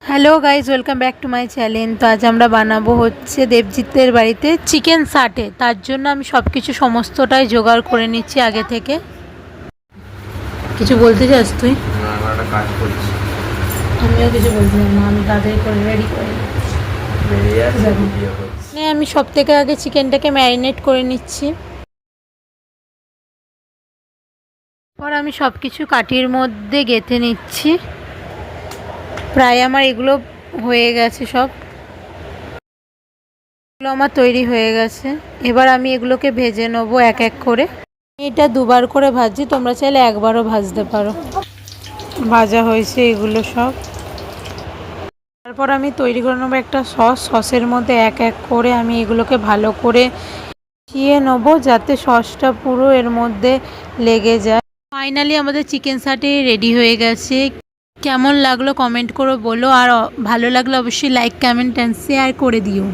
Hello guys, welcome back to my channel. তো আজ আমরা বানাবো হচ্ছে দেবজিতের বাড়িতে চিকেন সাটে। তার জন্য আমি সব কিছু সমস্তটাই জোগাড় করে নিচ্ছি আগে থেকে। কিছু বলতে চাস তুই? একটা কাজ করছি। আমিও কিছু বলতে চাই না, আমি তাড়াতাড়ি করে রেডি করে আমি সব থেকে আগে চিকেনটাকে ম্যারিনেট করে নিচ্ছি। পর আমি সব কিছু কাঠির মধ্যে গেঁথে নিচ্ছি। প্রায় আমার এগুলো হয়ে গেছে, সব এগুলো আমার তৈরি হয়ে গেছে। এবার আমি এগুলোকে ভেজে নেবো এক এক করে। এটা দুবার করে ভাজছি, তোমরা চাইলে একবারও ভাজতে পারো। ভাজা হয়েছে এগুলো সব। তারপর আমি তৈরি করে নেবো একটা সসের মধ্যে এক এক করে আমি এগুলোকে ভালো করে মিশিয়ে নেবো, যাতে সসটা পুরো এর মধ্যে লেগে যায়। ফাইনালি আমাদের চিকেন সাটে রেডি হয়ে গেছে। কেমন লাগলো কমেন্ট করে বলো, আর ভালো লাগলে অবশ্যই লাইক, কমেন্ট অ্যান্ড শেয়ার করে দিও।